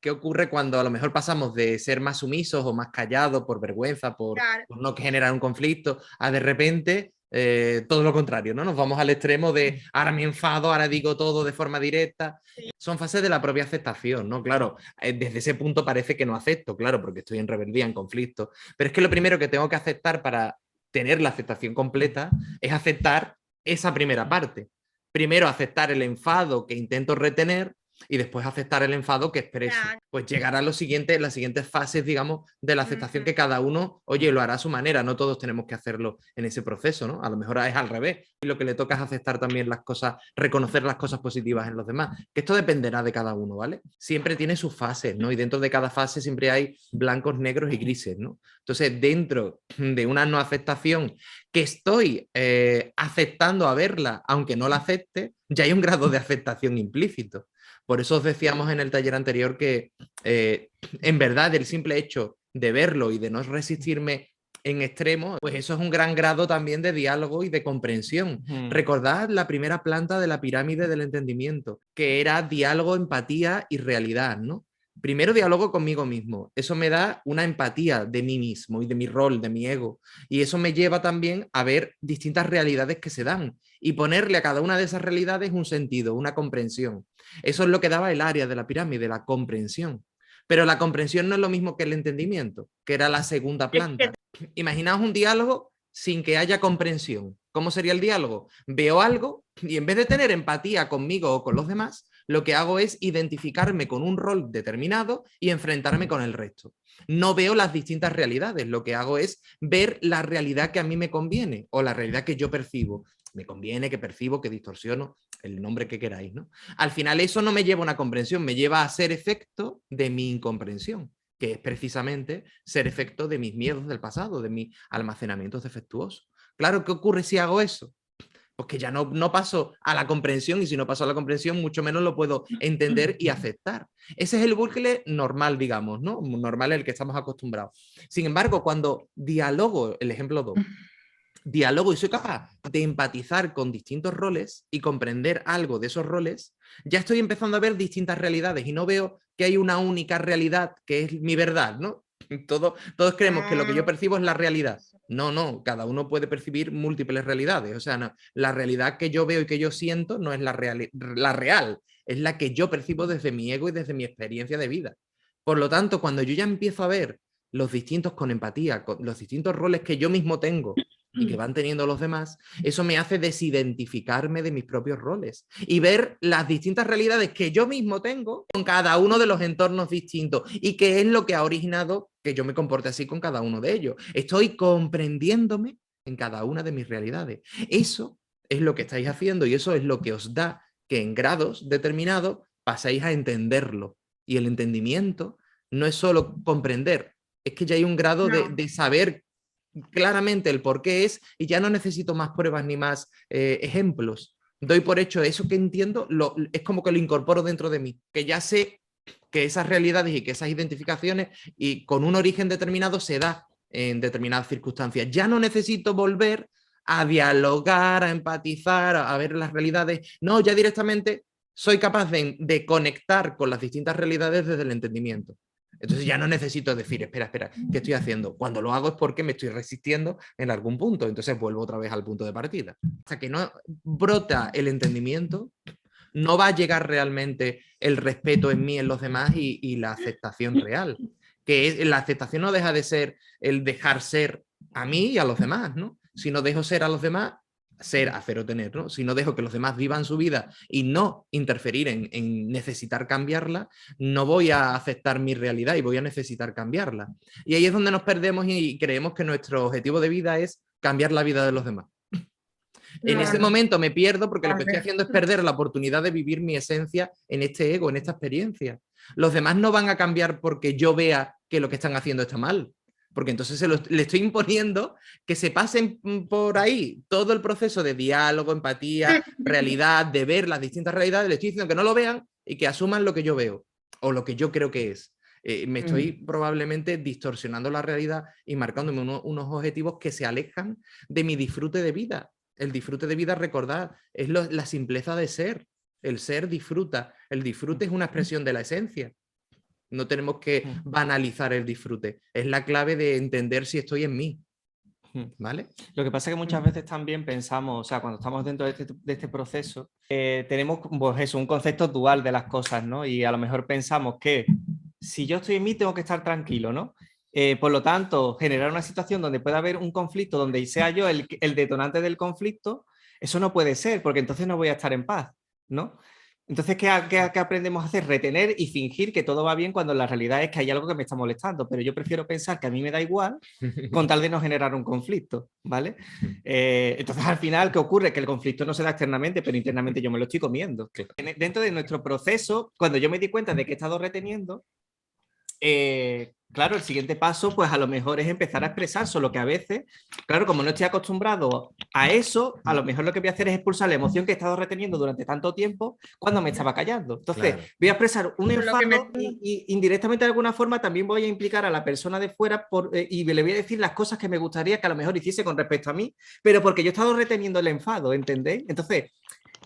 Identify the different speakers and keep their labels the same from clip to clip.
Speaker 1: ¿qué ocurre cuando a lo mejor pasamos de ser más sumisos o más callados por vergüenza,
Speaker 2: Claro.
Speaker 1: por no generar un conflicto, a de repente todo lo contrario, ¿no? Nos vamos al extremo de ahora me enfado, ahora digo todo de forma directa.
Speaker 2: Sí.
Speaker 1: Son fases de la propia aceptación, ¿no? Claro, desde ese punto parece que no acepto, claro, porque estoy en rebeldía, en conflicto. Pero es que lo primero que tengo que aceptar para tener la aceptación completa es aceptar esa primera parte. Primero aceptar el enfado que intento retener y después aceptar el enfado que expreso.
Speaker 2: Claro.
Speaker 1: Pues llegar a las siguientes fases, digamos, de la aceptación que cada uno, oye, lo hará a su manera, no todos tenemos que hacerlo en ese proceso, ¿no? A lo mejor es al revés, y lo que le toca es aceptar también las cosas, reconocer las cosas positivas en los demás, que esto dependerá de cada uno, ¿vale? Siempre tiene sus fases, ¿no? Y dentro de cada fase siempre hay blancos, negros y grises, ¿no? Entonces, dentro de una no aceptación que estoy aceptando a verla, aunque no la acepte, ya hay un grado de aceptación implícito. Por eso os decíamos en el taller anterior que en verdad el simple hecho de verlo y de no resistirme en extremo, pues eso es un gran grado también de diálogo y de comprensión. Recordad la primera planta de la pirámide del entendimiento, que era diálogo, empatía y realidad, ¿no? Primero diálogo conmigo mismo. Eso me da una empatía de mí mismo y de mi rol, de mi ego. Y eso me lleva también a ver distintas realidades que se dan y ponerle a cada una de esas realidades un sentido, una comprensión. Eso es lo que daba el área de la pirámide, la comprensión. Pero la comprensión no es lo mismo que el entendimiento, que era la segunda
Speaker 2: Es que
Speaker 1: planta. Imaginaos un diálogo sin que haya comprensión. ¿Cómo sería el diálogo? Veo algo y en vez de tener empatía conmigo o con los demás, lo que hago es identificarme con un rol determinado y enfrentarme con el resto. No veo las distintas realidades, lo que hago es ver la realidad que a mí me conviene o la realidad que yo percibo. Me conviene, que percibo, que distorsiono, el nombre que queráis, ¿no? Al final eso no me lleva a una comprensión, me lleva a ser efecto de mi incomprensión, que es precisamente ser efecto de mis miedos del pasado, de mis almacenamientos defectuosos. Claro, ¿qué ocurre si hago eso? Pues que ya no paso a la comprensión y si no paso a la comprensión, mucho menos lo puedo entender y aceptar. Ese es el bucle normal, digamos, ¿no? Normal el que estamos acostumbrados. Sin embargo, cuando dialogo, el ejemplo 2, diálogo y soy capaz de empatizar con distintos roles y comprender algo de esos roles, ya estoy empezando a ver distintas realidades y no veo que hay una única realidad que es mi verdad, ¿no? Todos creemos que lo que yo percibo es la realidad. No, cada uno puede percibir múltiples realidades. O sea, no, la realidad que yo veo y que yo siento no es la real, es la que yo percibo desde mi ego y desde mi experiencia de vida. Por lo tanto, cuando yo ya empiezo a ver los distintos con empatía, con los distintos roles que yo mismo tengo y que van teniendo los demás, eso me hace desidentificarme de mis propios roles y ver las distintas realidades que yo mismo tengo con cada uno de los entornos distintos y qué es lo que ha originado que yo me comporte así con cada uno de ellos. Estoy comprendiéndome en cada una de mis realidades. Eso es lo que estáis haciendo y eso es lo que os da que en grados determinados pasáis a entenderlo. Y el entendimiento no es solo comprender, es que ya hay un grado
Speaker 2: no.
Speaker 1: de saber claramente el por qué es y ya no necesito más pruebas ni más ejemplos. Doy por hecho eso que entiendo, es como que lo incorporo dentro de mí, que ya sé que esas realidades y que esas identificaciones y con un origen determinado se da en determinadas circunstancias. Ya no necesito volver a dialogar, a empatizar, a ver las realidades. No, ya directamente soy capaz de conectar con las distintas realidades desde el entendimiento. Entonces ya no necesito decir, espera, ¿qué estoy haciendo? Cuando lo hago es porque me estoy resistiendo en algún punto. Entonces vuelvo otra vez al punto de partida. Hasta que no brota el entendimiento, no va a llegar realmente el respeto en mí, en los demás y la aceptación real. Que es, la aceptación no deja de ser el dejar ser a mí y a los demás, ¿no? Si no dejo ser a los demás, ser, hacer o tener, ¿no? Si no dejo que los demás vivan su vida y no interferir en necesitar cambiarla, no voy a aceptar mi realidad y voy a necesitar cambiarla. Y ahí es donde nos perdemos y creemos que nuestro objetivo de vida es cambiar la vida de los demás. En
Speaker 2: No,
Speaker 1: ese
Speaker 2: no.
Speaker 1: momento me pierdo porque lo que estoy
Speaker 2: Correcto.
Speaker 1: haciendo es perder la oportunidad de vivir mi esencia en este ego, en esta experiencia. Los demás no van a cambiar porque yo vea que lo que están haciendo está mal. Porque entonces le estoy imponiendo que se pasen por ahí todo el proceso de diálogo, empatía, realidad, de ver las distintas realidades. Le estoy diciendo que no lo vean y que asuman lo que yo veo o lo que yo creo que es. Me estoy probablemente distorsionando la realidad y marcándome unos objetivos que se alejan de mi disfrute de vida. El disfrute de vida, recordad, es la simpleza de ser. El ser disfruta. El disfrute es una expresión de la esencia. No tenemos que banalizar el disfrute. Es la clave de entender si estoy en mí. ¿Vale?
Speaker 2: Lo que pasa es que muchas veces también pensamos, o sea, cuando estamos dentro de este proceso, tenemos pues eso, un concepto dual de las cosas, ¿no? Y a lo mejor pensamos que si yo estoy en mí, tengo que estar tranquilo, ¿no? Por lo tanto, generar una situación donde pueda haber un conflicto, donde sea yo el detonante del conflicto, eso no puede ser, porque entonces no voy a estar en paz, ¿no? Entonces, ¿qué aprendemos a hacer? Retener y fingir que todo va bien cuando la realidad es que hay algo que me está molestando, pero yo prefiero pensar que a mí me da igual con tal de no generar un conflicto, ¿vale? Entonces, al final, ¿qué ocurre? Que el conflicto no se da externamente, pero internamente yo me lo estoy comiendo. Dentro de nuestro proceso, cuando yo me di cuenta de que he estado reteniendo, claro, el siguiente paso, pues a lo mejor es empezar a expresar, solo que a veces, claro, como no estoy acostumbrado a eso, a lo mejor lo que voy a hacer es expulsar la emoción que he estado reteniendo durante tanto tiempo cuando me estaba callando. Entonces,
Speaker 1: Claro.
Speaker 2: voy a expresar un enfado y indirectamente de alguna forma también voy a implicar a la persona de fuera y le voy a decir las cosas que me gustaría que a lo mejor hiciese con respecto a mí, pero porque yo he estado reteniendo el enfado, ¿entendéis? Entonces,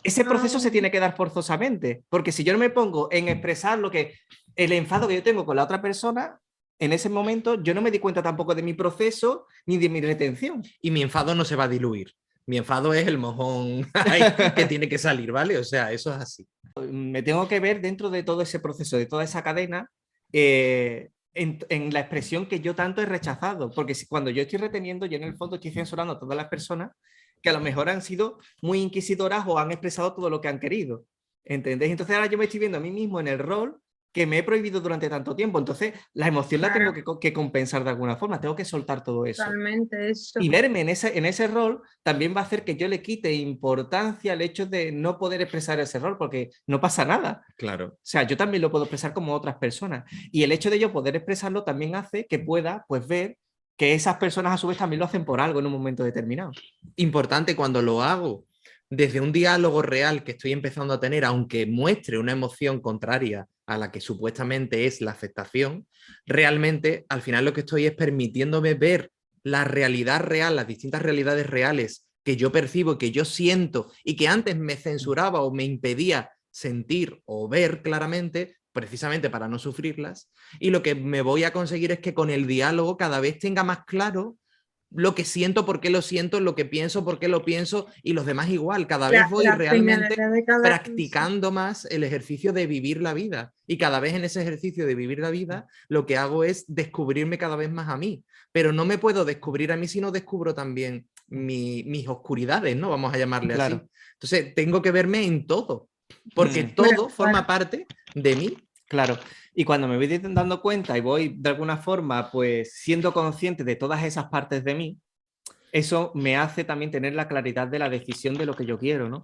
Speaker 2: ese proceso se tiene que dar forzosamente, porque si yo no me pongo en expresar el enfado que yo tengo con la otra persona, en ese momento yo no me di cuenta tampoco de mi proceso ni de mi retención.
Speaker 1: Y mi enfado no se va a diluir. Mi enfado es el mojón que tiene que salir, ¿vale? O sea, eso es así.
Speaker 2: Me tengo que ver dentro de todo ese proceso, de toda esa cadena, en la expresión que yo tanto he rechazado, porque cuando yo estoy reteniendo, yo en el fondo estoy censurando a todas las personas que a lo mejor han sido muy inquisitoras o han expresado todo lo que han querido, ¿entendéis? Entonces ahora yo me estoy viendo a mí mismo en el rol que me he prohibido durante tanto tiempo, entonces la emoción la tengo que compensar de alguna forma, tengo que soltar todo eso.
Speaker 3: Totalmente eso.
Speaker 2: Y verme en ese rol también va a hacer que yo le quite importancia al hecho de no poder expresar ese rol, porque no pasa nada.
Speaker 1: Claro.
Speaker 2: O sea, yo también lo puedo expresar como otras personas. Y el hecho de yo poder expresarlo también hace que pueda, pues, ver que esas personas a su vez también lo hacen por algo en un momento determinado.
Speaker 1: Importante cuando lo hago desde un diálogo real que estoy empezando a tener, aunque muestre una emoción contraria a la que supuestamente es la aceptación, realmente al final lo que estoy es permitiéndome ver la realidad real, las distintas realidades reales que yo percibo, que yo siento y que antes me censuraba o me impedía sentir o ver claramente, precisamente para no sufrirlas. Y lo que me voy a conseguir es que con el diálogo cada vez tenga más claro lo que siento, por qué lo siento, lo que pienso, por qué lo pienso, y los demás igual. Cada vez voy realmente practicando más el ejercicio de vivir la vida. Y cada vez en ese ejercicio de vivir la vida, lo que hago es descubrirme cada vez más a mí. Pero no me puedo descubrir a mí si no descubro también mis oscuridades, ¿no? Vamos a llamarle así. Entonces, tengo que verme en todo, porque todo forma parte de mí.
Speaker 2: Claro, y cuando me voy dando cuenta y voy de alguna forma pues siendo consciente de todas esas partes de mí, eso me hace también tener la claridad de la decisión de lo que yo quiero, ¿no?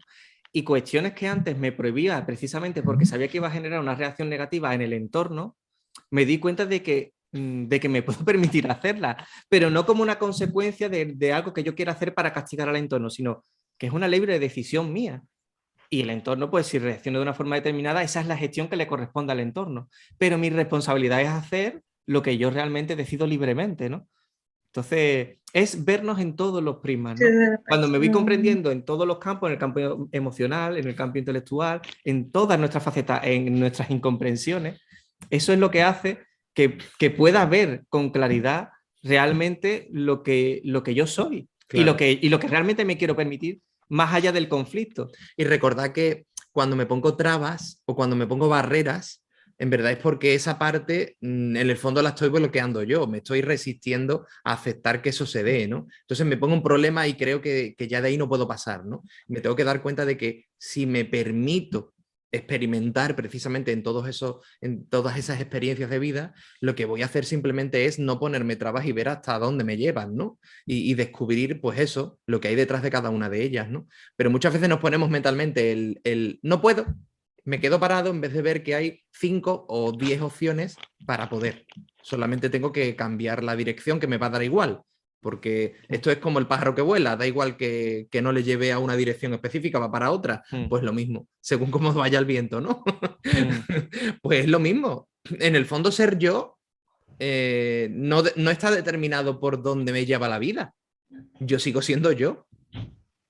Speaker 2: Y cuestiones que antes me prohibía precisamente porque sabía que iba a generar una reacción negativa en el entorno, me di cuenta de que me puedo permitir hacerla, pero no como una consecuencia de algo que yo quiera hacer para castigar al entorno, sino que es una libre decisión mía. Y el entorno, pues si reacciona de una forma determinada, esa es la gestión que le corresponde al entorno. Pero mi responsabilidad es hacer lo que yo realmente decido libremente, ¿no? Entonces, es vernos en todos los prismas, ¿no? Cuando me voy comprendiendo en todos los campos, en el campo emocional, en el campo intelectual, en todas nuestras facetas, en nuestras incomprensiones, eso es lo que hace que pueda ver con claridad realmente lo que yo soy. Claro. Y lo que realmente me quiero permitir más allá del conflicto.
Speaker 1: Y recordad que cuando me pongo trabas o cuando me pongo barreras, en verdad es porque esa parte en el fondo la estoy bloqueando yo, me estoy resistiendo a aceptar que eso se dé, ¿no? Entonces me pongo un problema y creo que ya de ahí no puedo pasar, ¿no? Me tengo que dar cuenta de que si me permito experimentar precisamente en todas esas experiencias de vida, lo que voy a hacer simplemente es no ponerme trabas y ver hasta dónde me llevan, ¿no? Y descubrir, pues eso, lo que hay detrás de cada una de ellas, ¿no? Pero muchas veces nos ponemos mentalmente el no puedo, me quedo parado en vez de ver que hay 5 o 10 opciones para poder. Solamente tengo que cambiar la dirección, que me va a dar igual. Porque esto es como el pájaro que vuela, da igual que no le lleve a una dirección específica, va para otra, pues lo mismo, según cómo vaya el viento, ¿no? Pues es lo mismo. En el fondo, ser yo no está determinado por dónde me lleva la vida. Yo sigo siendo yo.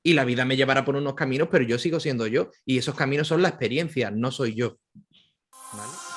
Speaker 1: Y la vida me llevará por unos caminos, pero yo sigo siendo yo. Y esos caminos son la experiencia, no soy yo. ¿Vale?